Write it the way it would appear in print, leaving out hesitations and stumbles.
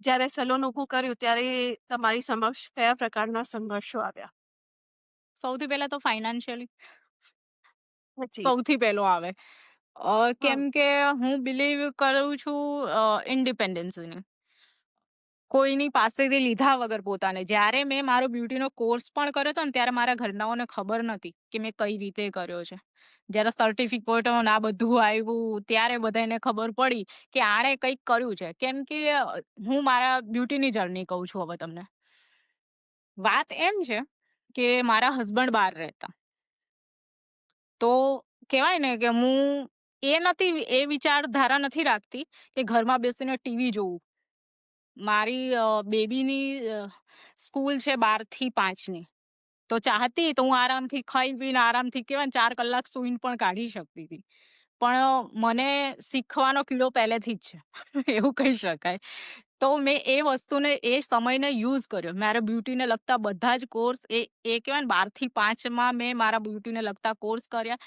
જ્યારે સલૂન ઊભું કર્યું ત્યારે તમારી સમક્ષ કયા પ્રકારના સંઘર્ષો આવ્યા? સૌથી પહેલા તો ફાઇનાન્શિયલી જી. સૌથી પહેલો આવે. હા. કેમ કે હું બિલીવ કરું છું ઇન્ડિપેન્ડન્સની. કોઈની પાસેથી લીધા વગર પોતાને. જ્યારે મેં મારો બ્યુટીનો કોર્સ પણ કર્યો હતો ને, ત્યારે મારા ઘરનાઓને ખબર નહોતી કે મેં કઈ રીતે કર્યો છે. જ્યારે સર્ટિફિકેટો ને આ બધું આવ્યું, ત્યારે બધાને ખબર પડી કે આણે કંઈક કર્યું છે. કેમ કે હું મારા બ્યુટીની જર્ની કહું છું હવે તમને. વાત એમ છે કે મારા હસબન્ડ બહાર રહેતા. તો કહેવાય ને કે હું એ વિચારધારા નથી રાખતી કે ઘરમાં બેસીને ટીવી જોવું. મારી બેબીની સ્કૂલ છે 12 થી 5 ની. તો ચાહતી તો હું આરામથી ખાઈ પીને આરામથી કહેવાય ને 4 કલાક સૂઈને પણ કાઢી શકતી હતી. પણ મને શીખવાનો કીડો પહેલેથી જ છે. એવું કહી શકાય. તો મેં એ વસ્તુને એ સમયને યુઝ કર્યો. મારા બ્યુટીને લગતા બધા જ કોર્સ એ કહેવાય ને 12 થી 5 માં મેં મારા બ્યુટીને લગતા કોર્સ કર્યા.